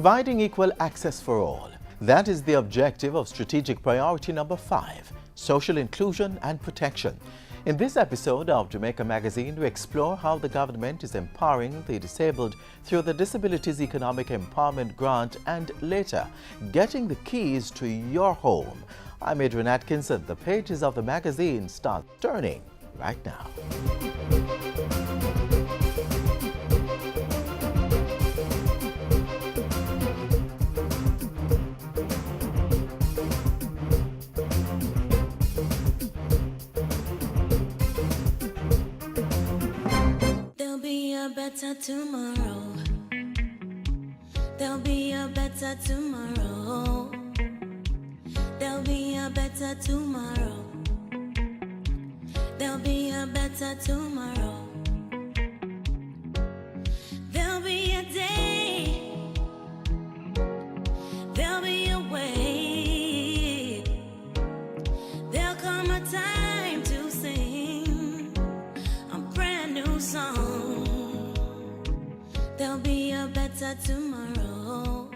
Providing equal access for all. That is the objective of strategic priority number 5, social inclusion and protection. In this episode of Jamaica Magazine, we explore how the government is empowering the disabled through the Disabilities Economic Empowerment Grant and later, getting the keys to your home. I'm Adrian Atkins and the pages of the magazine start turning right now. Better tomorrow. There'll be a better tomorrow. There'll be a better tomorrow. There'll be a better tomorrow. There'll be a day. There'll be a way. There'll come a time to sing a brand new song. There'll be a better tomorrow.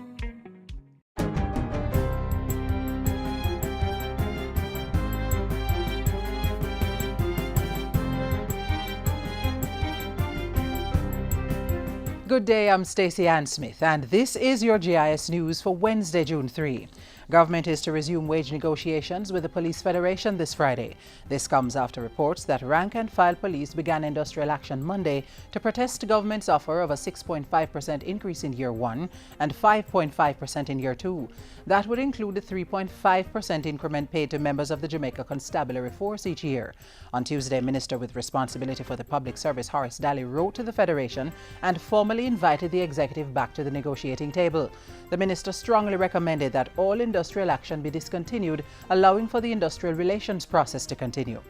Good day, I'm Stacey Ann Smith, and this is your GIS News for Wednesday, June 3. Government is to resume wage negotiations with the Police Federation this Friday. This comes after reports that rank-and-file police began industrial action Monday to protest the government's offer of a 6.5% increase in Year 1 and 5.5% in Year 2. That would include a 3.5% increment paid to members of the Jamaica Constabulary Force each year. On Tuesday, Minister with responsibility for the Public Service Horace Daly wrote to the Federation and formally invited the executive back to the negotiating table. The minister strongly recommended that all industrial action be discontinued, allowing for the industrial relations process to continue.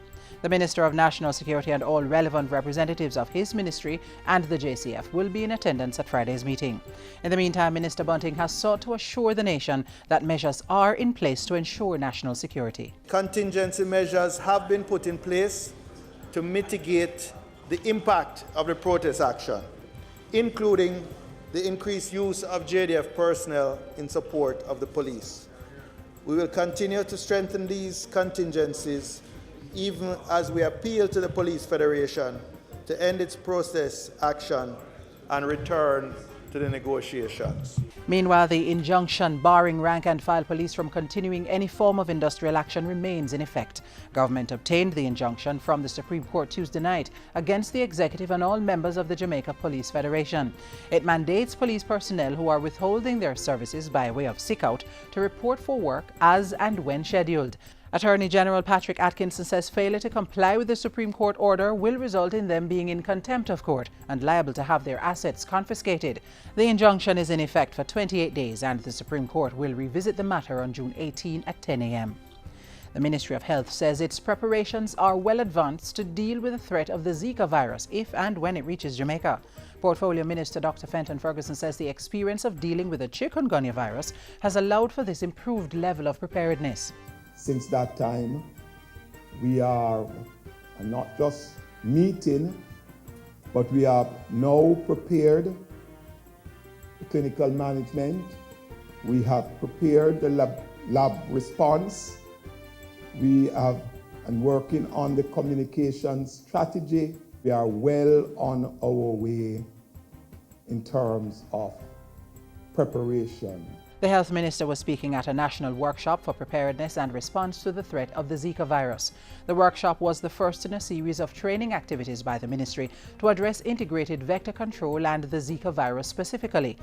The Minister of National Security and all relevant representatives of his ministry and the JCF will be in attendance at Friday's meeting. In the meantime, Minister Bunting has sought to assure the nation that measures are in place to ensure national security. Contingency measures have been put in place to mitigate the impact of the protest action, including the increased use of JDF personnel in support of the police. We will continue to strengthen these contingencies even as we appeal to the Police Federation to end its protest action and return to the negotiations. Meanwhile, the injunction barring rank-and-file police from continuing any form of industrial action remains in effect. Government obtained the injunction from the Supreme Court Tuesday night against the executive and all members of the Jamaica Police Federation. It mandates police personnel who are withholding their services by way of sick-out to report for work as and when scheduled. Attorney General Patrick Atkinson says failure to comply with the Supreme Court order will result in them being in contempt of court and liable to have their assets confiscated. The injunction is in effect for 28 days and the Supreme Court will revisit the matter on June 18 at 10 a.m. The Ministry of Health says its preparations are well advanced to deal with the threat of the Zika virus if and when it reaches Jamaica. Portfolio Minister Dr. Fenton Ferguson says the experience of dealing with the Chikungunya virus has allowed for this improved level of preparedness. Since that time, we are not just meeting, but we are now prepared the clinical management. We have prepared the lab response. We have and working on the communication strategy. We are well on our way in terms of preparation. The Health Minister was speaking at a national workshop for preparedness and response to the threat of the Zika virus. The workshop was the first in a series of training activities by the ministry to address integrated vector control and the Zika virus specifically.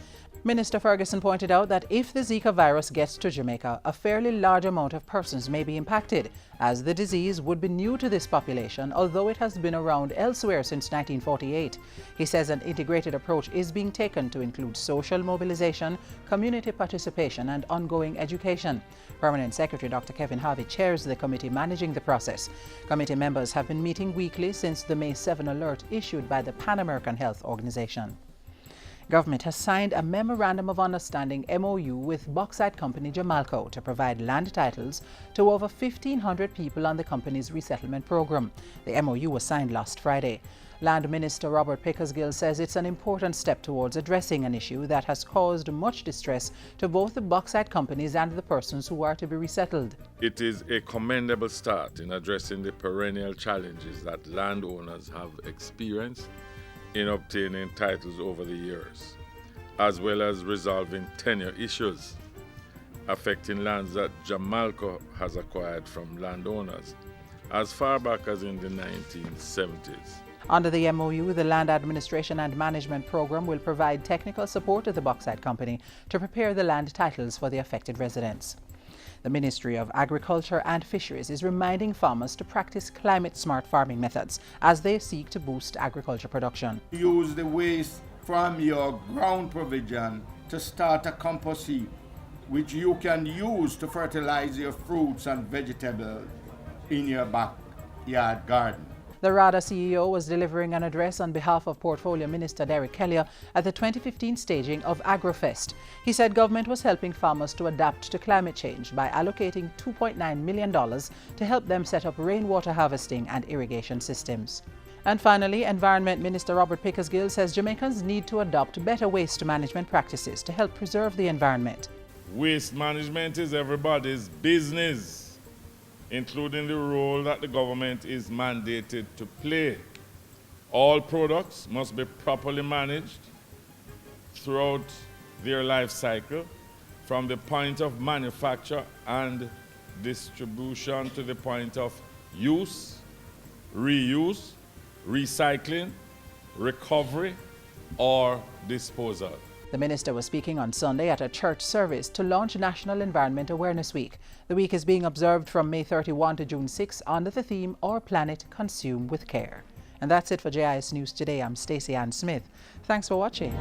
Minister Ferguson pointed out that if the Zika virus gets to Jamaica, a fairly large amount of persons may be impacted, as the disease would be new to this population, although it has been around elsewhere since 1948. He says an integrated approach is being taken to include social mobilization, community participation, and ongoing education. Permanent Secretary Dr. Kevin Harvey chairs the committee managing the process. Committee members have been meeting weekly since the May 7 alert issued by the Pan American Health Organization. Government has signed a Memorandum of Understanding MOU with bauxite company Jamalco to provide land titles to over 1,500 people on the company's resettlement program. The MOU was signed last Friday. Land Minister Robert Pickersgill says it's an important step towards addressing an issue that has caused much distress to both the bauxite companies and the persons who are to be resettled. It is a commendable start in addressing the perennial challenges that landowners have experienced in obtaining titles over the years, as well as resolving tenure issues affecting lands that Jamaica has acquired from landowners as far back as in the 1970s. Under the MOU, the Land Administration and Management Program will provide technical support to the bauxite company to prepare the land titles for the affected residents. The Ministry of Agriculture and Fisheries is reminding farmers to practice climate-smart farming methods as they seek to boost agriculture production. Use the waste from your ground provision to start a compost heap, which you can use to fertilize your fruits and vegetables in your backyard garden. The RADA CEO was delivering an address on behalf of Portfolio Minister Derek Kelly at the 2015 staging of AgroFest. He said government was helping farmers to adapt to climate change by allocating $2.9 million to help them set up rainwater harvesting and irrigation systems. And finally, Environment Minister Robert Pickersgill says Jamaicans need to adopt better waste management practices to help preserve the environment. Waste management is everybody's business, including the role that the government is mandated to play. All products must be properly managed throughout their life cycle, from the point of manufacture and distribution to the point of use, reuse, recycling, recovery, or disposal. The minister was speaking on Sunday at a church service to launch National Environment Awareness Week. The week is being observed from May 31 to June 6 under the theme Our Planet Consume with Care. And that's it for JIS News Today. I'm Stacey Ann Smith. Thanks for watching.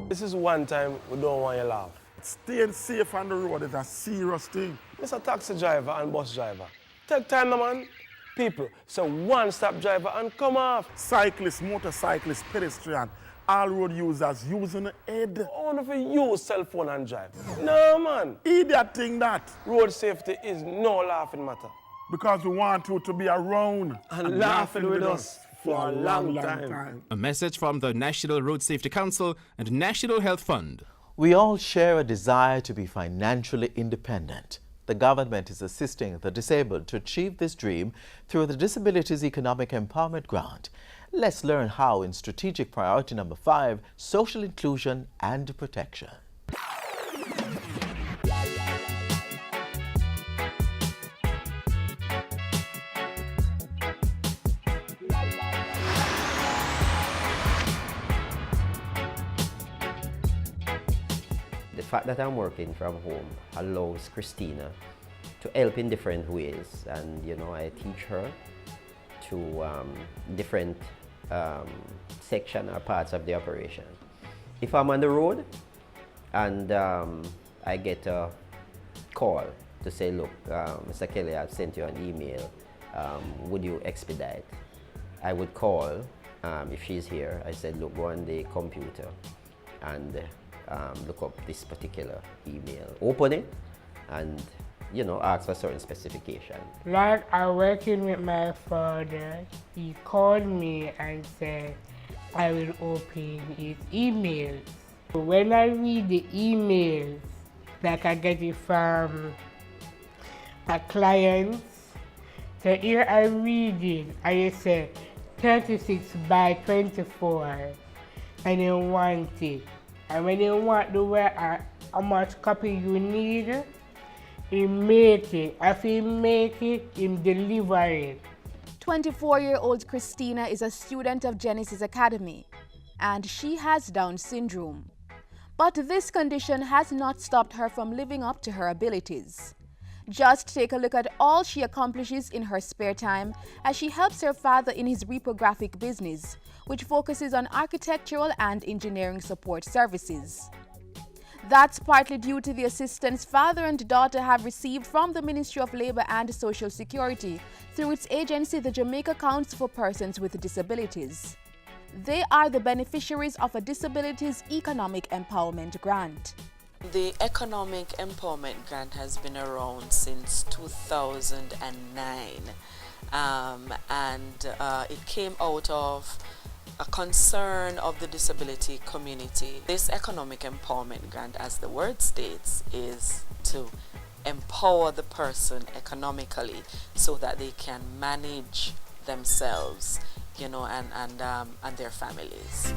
This is one time we don't want you to laugh. Staying safe on the road is a serious thing. Mr. Taxi driver and bus driver, take time, man. People, so one-stop driver and come off. Cyclists, motorcyclists, pedestrian, all road users using the head. Only if you use cell phone and drive. No, man. Idiot thing that. Road safety is no laughing matter. Because we want you to be around and laughing with us for a long time. A message from the National Road Safety Council and National Health Fund. We all share a desire to be financially independent. The government is assisting the disabled to achieve this dream through the Disabilities Economic Empowerment Grant. Let's learn how in strategic priority number 5, social inclusion and protection. The fact that I'm working from home allows Christina to help in different ways, and I teach her to different section or parts of the operation. If I'm on the road and I get a call to say, look, Mr. Kelly, I've sent you an email, would you expedite? I would call, if she's here, I said, look, go on the computer and look up this particular email, open it, and ask for certain specification. Like I'm working with my father, he called me and said I will open his emails. When I read the emails, like I get it from a client, so here I read it, I say 36 by 24, and you want it. And when you want the way how much copy you need, he make it. If he make it, he deliver it. 24-year-old Christina is a student of Genesis Academy, and she has Down syndrome. But this condition has not stopped her from living up to her abilities. Just take a look at all she accomplishes in her spare time as she helps her father in his reprographic business, which focuses on architectural and engineering support services. That's partly due to the assistance father and daughter have received from the Ministry of Labour and Social Security through its agency, the Jamaica Council for Persons with Disabilities. They are the beneficiaries of a Disabilities Economic Empowerment Grant. The Economic Empowerment Grant has been around since 2009, and it came out of a concern of the disability community. This Economic Empowerment Grant, as the word states, is to empower the person economically so that they can manage themselves, you know, and their families.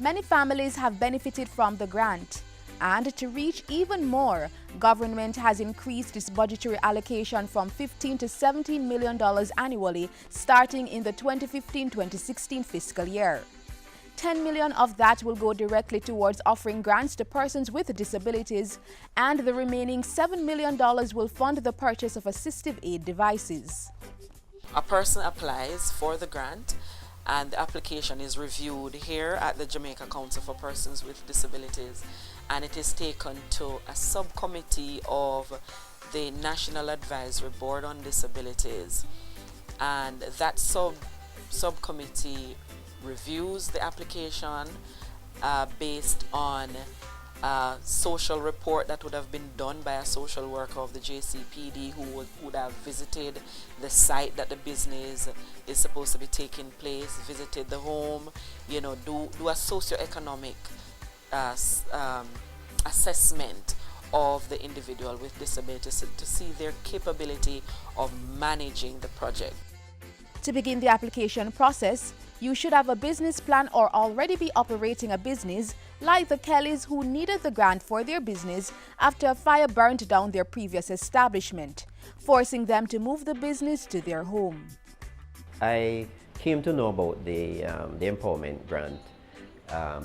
Many families have benefited from the grant, and to reach even more, government has increased its budgetary allocation from $15 to $17 million annually starting in the 2015-2016 fiscal year. $10 million of that will go directly towards offering grants to persons with disabilities, and the remaining $7 million will fund the purchase of assistive aid devices. A person applies for the grant, and the application is reviewed here at the Jamaica Council for Persons with Disabilities, and it is taken to a subcommittee of the National Advisory Board on Disabilities, and that subcommittee reviews the application based on a social report that would have been done by a social worker of the JCPD who would have visited the site that the business is supposed to be taking place, visited the home, you know, do a socioeconomic assessment of the individual with disabilities to see their capability of managing the project. To begin the application process, you should have a business plan or already be operating a business, like the Kellys who needed the grant for their business after a fire burnt down their previous establishment, forcing them to move the business to their home. I came to know about the empowerment grant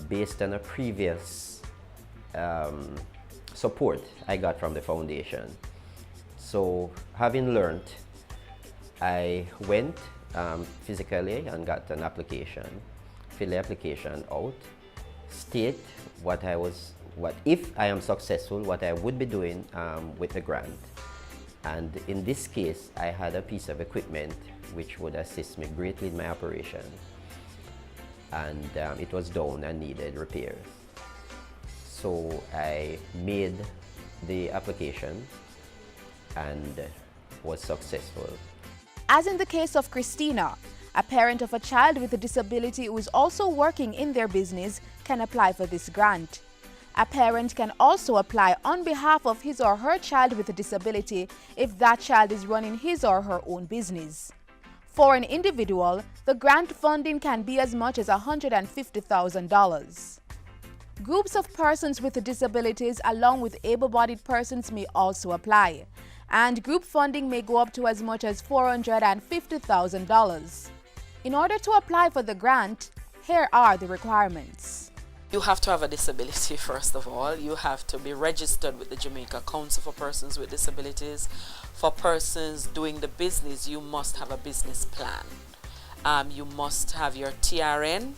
based on a previous support I got from the foundation. So having learned, I went physically and got an application, fill the application out, state what if I am successful, what I would be doing with the grant. And in this case, I had a piece of equipment which would assist me greatly in my operation. And it was down and needed repairs. So I made the application and was successful. As in the case of Christina, a parent of a child with a disability who is also working in their business can apply for this grant. A parent can also apply on behalf of his or her child with a disability if that child is running his or her own business. For an individual, the grant funding can be as much as $150,000. Groups of persons with disabilities along with able-bodied persons may also apply, and group funding may go up to as much as $450,000. In order to apply for the grant, here are the requirements. You have to have a disability, first of all. You have to be registered with the Jamaica Council for Persons with Disabilities. For persons doing the business, you must have a business plan. You must have your TRN,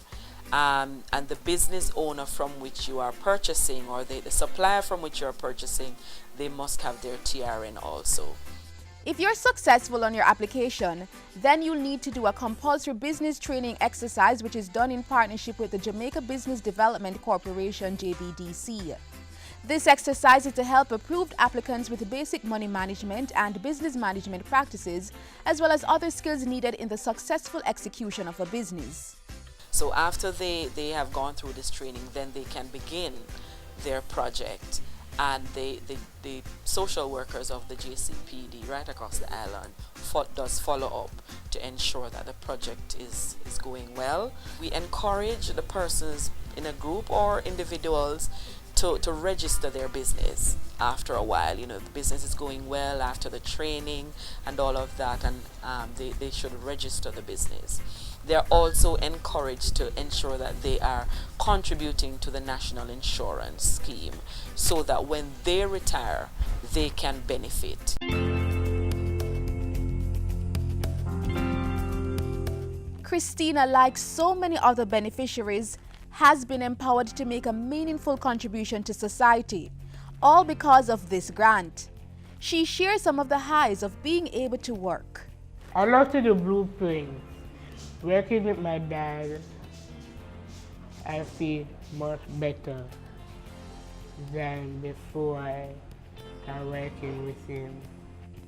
and the business owner from which you are purchasing, or the supplier from which you are purchasing, they must have their TRN also. If you're successful on your application, then you'll need to do a compulsory business training exercise which is done in partnership with the Jamaica Business Development Corporation, JBDC. This exercise is to help approved applicants with basic money management and business management practices, as well as other skills needed in the successful execution of a business. So after they have gone through this training, then they can begin their project. And the social workers of the JCPD right across the island does follow up to ensure that the project is going well. We encourage the persons in a group or individuals to register their business after a while. You know, the business is going well after the training and all of that, and they should register the business. They are also encouraged to ensure that they are contributing to the national insurance scheme so that when they retire, they can benefit. Christina, like so many other beneficiaries, has been empowered to make a meaningful contribution to society, all because of this grant. She shares some of the highs of being able to work. I love to do blueprints, working with my dad, I feel much better than before I'm working with him.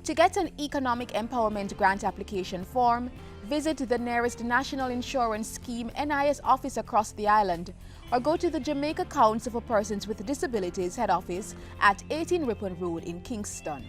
To get an Economic Empowerment Grant application form, visit the nearest National Insurance Scheme NIS office across the island or go to the Jamaica Council for Persons with Disabilities head office at 18 Ripon Road in Kingston.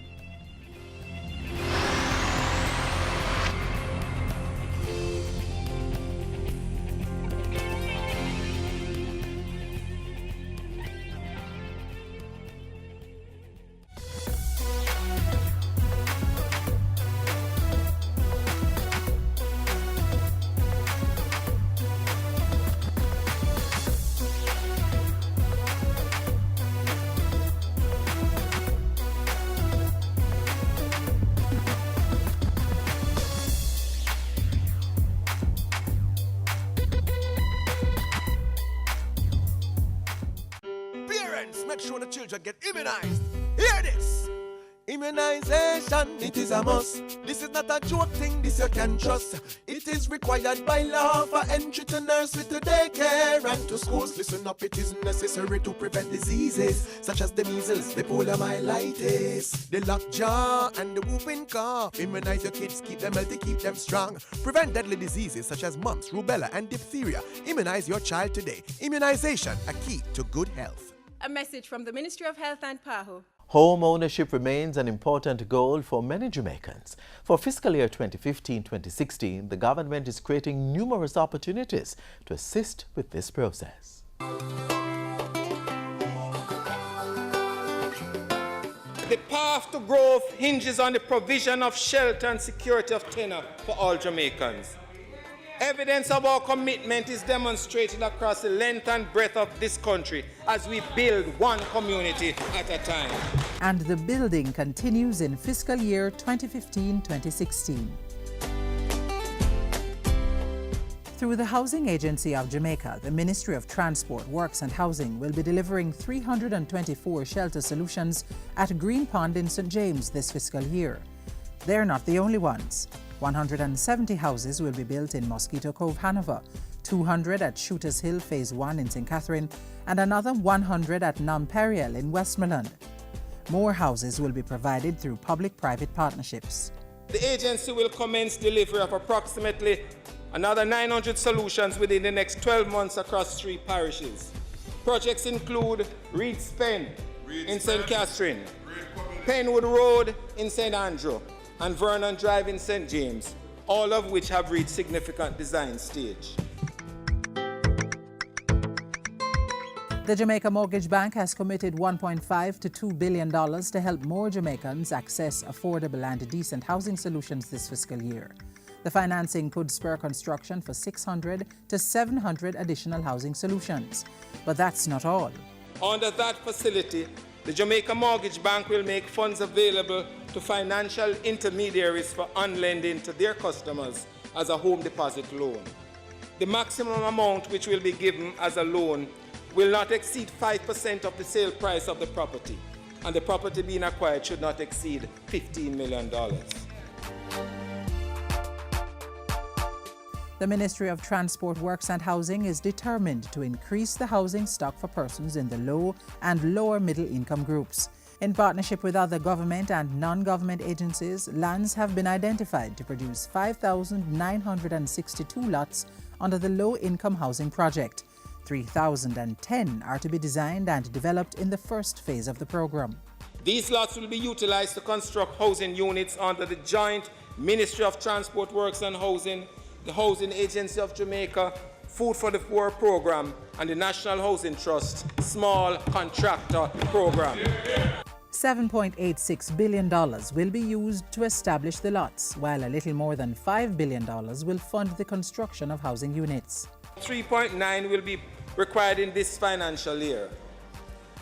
Make sure the children get immunized. Hear this! Immunization, it is a must. This is not a joke thing, this you can trust. It is required by law for entry to nursery, to daycare and to schools. Listen up, it is necessary to prevent diseases such as the measles, the poliomyelitis, the lockjaw and the whooping cough. Immunize your kids, keep them healthy, keep them strong. Prevent deadly diseases such as mumps, rubella and diphtheria. Immunize your child today. Immunization, a key to good health. A message from the Ministry of Health and PAHO. Home ownership remains an important goal for many Jamaicans. For fiscal year 2015-2016, the government is creating numerous opportunities to assist with this process. The path to growth hinges on the provision of shelter and security of tenure for all Jamaicans. Evidence of our commitment is demonstrated across the length and breadth of this country as we build one community at a time. And the building continues in fiscal year 2015-2016. Through the Housing Agency of Jamaica, the Ministry of Transport, Works and Housing will be delivering 324 shelter solutions at Green Pond in St. James this fiscal year. They're not the only ones. 170 houses will be built in Mosquito Cove, Hanover, 200 at Shooters Hill Phase 1 in St. Catherine, and another 100 at Namperial in Westmoreland. More houses will be provided through public-private partnerships. The agency will commence delivery of approximately another 900 solutions within the next 12 months across 3 parishes. Projects include Reed's Pen in St. Catherine, Penwood Road in St. Andrew, and Vernon Drive in St. James, all of which have reached significant design stage. The Jamaica Mortgage Bank has committed $1.5 to $2 billion to help more Jamaicans access affordable and decent housing solutions this fiscal year. The financing could spur construction for 600 to 700 additional housing solutions. But that's not all. Under that facility, the Jamaica Mortgage Bank will make funds available to financial intermediaries for unlending to their customers as a home deposit loan. The maximum amount which will be given as a loan will not exceed 5% of the sale price of the property, and the property being acquired should not exceed $15 million. The Ministry of Transport, Works and Housing is determined to increase the housing stock for persons in the low and lower middle income groups. In partnership with other government and non-government agencies, lands have been identified to produce 5,962 lots under the low-income housing project. 3,010 are to be designed and developed in the first phase of the program. These lots will be utilized to construct housing units under the joint Ministry of Transport, Works and Housing, the Housing Agency of Jamaica, Food for the Poor program, and the National Housing Trust Small Contractor program. $7.86 billion will be used to establish the lots, while a little more than $5 billion will fund the construction of housing units. 3.9 will be required in this financial year.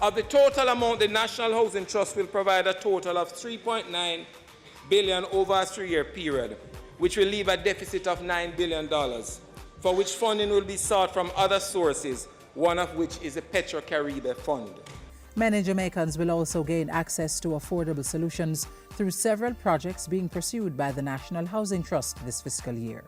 Of the total amount, the National Housing Trust will provide a total of $3.9 billion over a 3-year period, which will leave a deficit of $9 billion, for which funding will be sought from other sources, one of which is the Petro-Caribe Fund. Many Jamaicans will also gain access to affordable solutions through several projects being pursued by the National Housing Trust this fiscal year.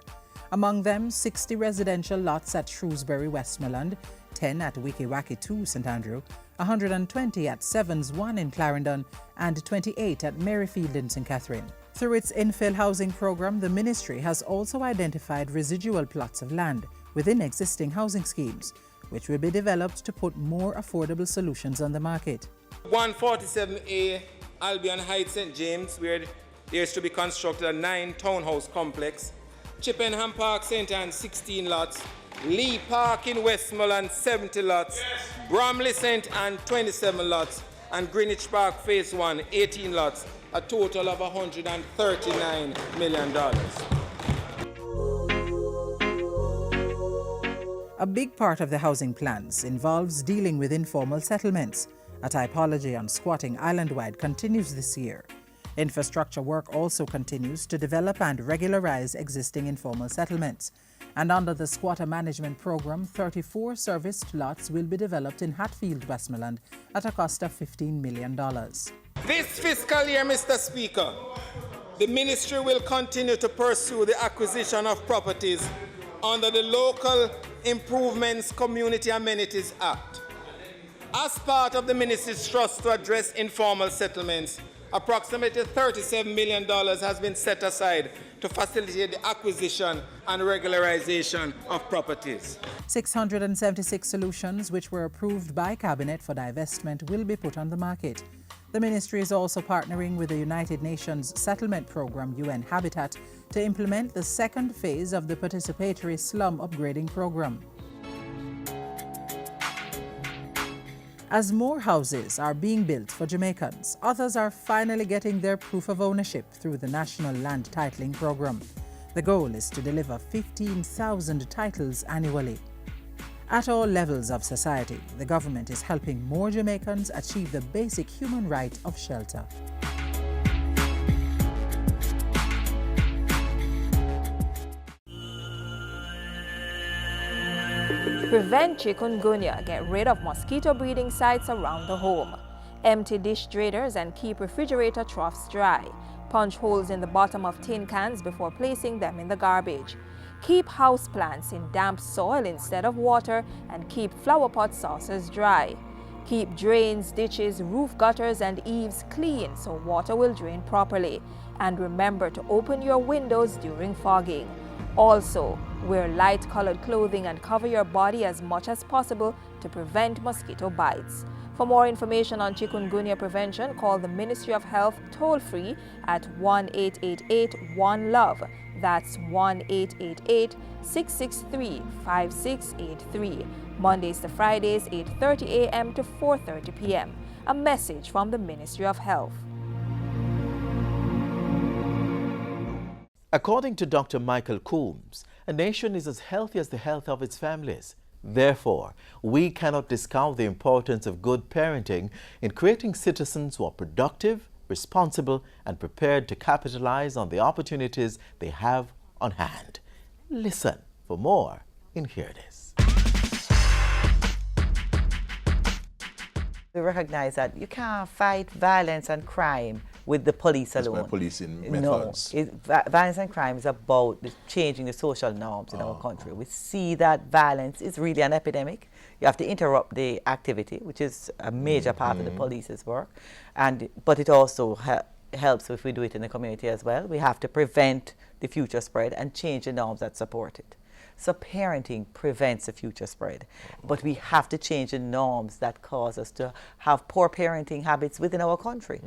Among them, 60 residential lots at Shrewsbury, Westmoreland, 110 at Wiki Waki 2, St Andrew, 120 at Sevens 1 in Clarendon, and 28 at Merrifield in St Catherine. Through its infill housing program, the ministry has also identified residual plots of land within existing housing schemes, which will be developed to put more affordable solutions on the market. 147A Albion Heights, St James, where there is to be constructed a 9 townhouse complex. Chippenham Park, St Anne's, 16 lots. Lee Park in Westmoreland, 70 lots. Bramley St Anne, 27 lots. And Greenwich Park Phase 1, 18 lots. A total of $139 million. A big part of the housing plans involves dealing with informal settlements. A typology on squatting island-wide continues this year. Infrastructure work also continues to develop and regularize existing informal settlements. And under the Squatter Management Program, 34 serviced lots will be developed in Hatfield, Westmoreland at a cost of $15 million. This fiscal year, Mr. Speaker, the ministry will continue to pursue the acquisition of properties under the Local Improvements Community Amenities Act. As part of the ministry's thrust to address informal settlements, approximately $37 million has been set aside to facilitate the acquisition and regularization of properties. 676 solutions which were approved by Cabinet for divestment will be put on the market. The ministry is also partnering with the United Nations Settlement Program, UN Habitat, to implement the second phase of the participatory slum upgrading program. As more houses are being built for Jamaicans, others are finally getting their proof of ownership through the National Land Titling Program. The goal is to deliver 15,000 titles annually. At all levels of society, the government is helping more Jamaicans achieve the basic human right of shelter. Prevent chikungunya. Get rid of mosquito breeding sites around the home. Empty dish drainers and keep refrigerator troughs dry. Punch holes in the bottom of tin cans before placing them in the garbage. Keep houseplants in damp soil instead of water and keep flowerpot saucers dry. Keep drains, ditches, roof gutters and eaves clean so water will drain properly. And remember to open your windows during fogging. Also, wear light-colored clothing and cover your body as much as possible to prevent mosquito bites. For more information on chikungunya prevention, call the Ministry of Health toll-free at 1-888-1-LOVE. That's 1-888-663-5683. Mondays to Fridays, 8:30 a.m. to 4:30 p.m. A message from the Ministry of Health. According to Dr. Michael Coombs, a nation is as healthy as the health of its families. Therefore, we cannot discount the importance of good parenting in creating citizens who are productive, responsible, and prepared to capitalize on the opportunities they have on hand. Listen for more in Hear This. We recognize that you can't fight violence and crime with the police alone. By policing methods. No, violence and crime is about changing the social norms in our country. We see that violence is really an epidemic. You have to interrupt the activity, which is a major part of the police's work. But it also helps if we do it in the community as well. We have to prevent the future spread and change the norms that support it. So parenting prevents the future spread. But we have to change the norms that cause us to have poor parenting habits within our country.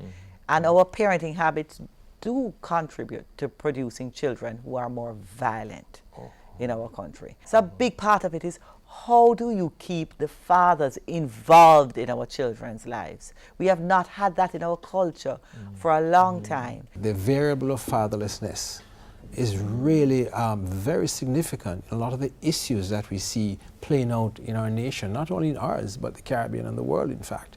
And our parenting habits do contribute to producing children who are more violent in our country. So a big part of it is, how do you keep the fathers involved in our children's lives? We have not had that in our culture for a long time. The variable of fatherlessness is really very significant. A lot of the issues that we see playing out in our nation, not only in ours, but the Caribbean and the world, in fact.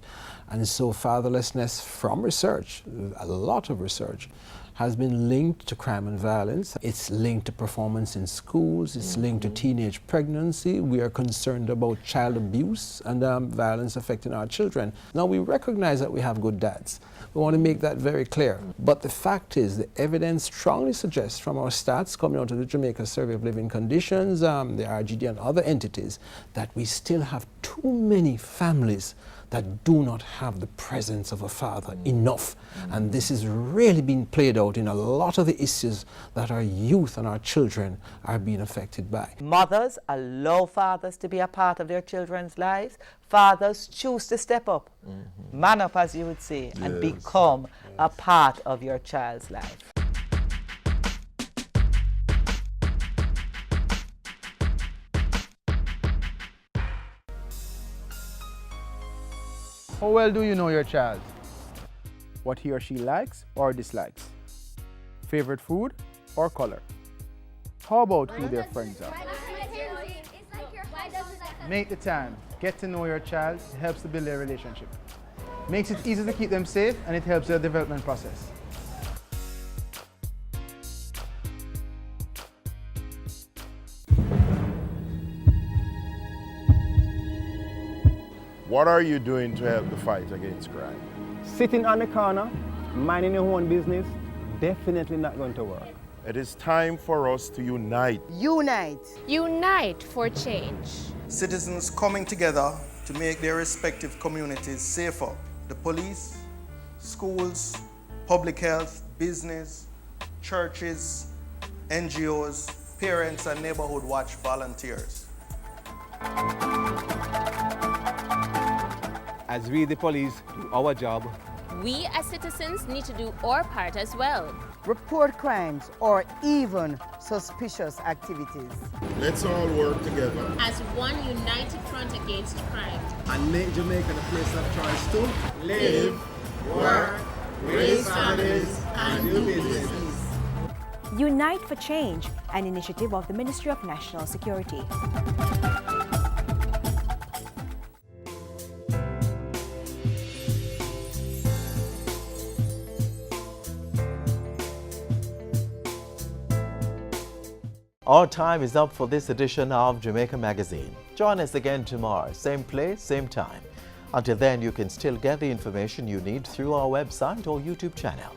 And so fatherlessness, from research, a lot of research, has been linked to crime and violence. It's linked to performance in schools. It's linked to teenage pregnancy. We are concerned about child abuse and violence affecting our children. Now, we recognize that we have good dads. We want to make that very clear. But the fact is, the evidence strongly suggests from our stats coming out of the Jamaica Survey of Living Conditions, the RGD and other entities, that we still have too many families that do not have the presence of a father enough. And this is really being played out in a lot of the issues that our youth and our children are being affected by. Mothers allow fathers to be a part of their children's lives. Fathers choose to step up, man up as you would say, and become a part of your child's life. How well do you know your child? What he or she likes or dislikes? Favorite food or color? How about who their friends are? Make the time. Get to know your child. It helps to build their relationship. Makes it easy to keep them safe, and it helps their development process. What are you doing to help the fight against crime? Sitting on the corner, minding your own business, definitely not going to work. It is time for us to unite. Unite. Unite for change. Citizens coming together to make their respective communities safer. The police, schools, public health, business, churches, NGOs, parents and neighborhood watch volunteers. As we, the police, do our job, We as citizens need to do our part as well. Report crimes or even suspicious activities. Let's all work together As one united front against crime. and make Jamaica the place of choice to Live, work, raise families, and do business. Unite for Change, an initiative of the Ministry of National Security. Our time is up for this edition of Jamaica Magazine. Join us again tomorrow, same place, same time. Until then, you can still get the information you need through our website or YouTube channel.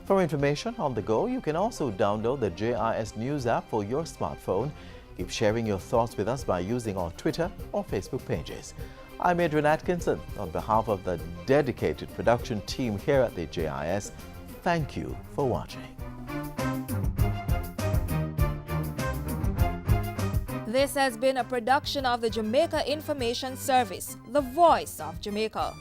For information on the go, you can also download the JIS News app for your smartphone. Keep sharing your thoughts with us by using our Twitter or Facebook pages. I'm Adrian Atkinson. On behalf of the dedicated production team here at the JIS, thank you for watching. This has been a production of the Jamaica Information Service, the voice of Jamaica.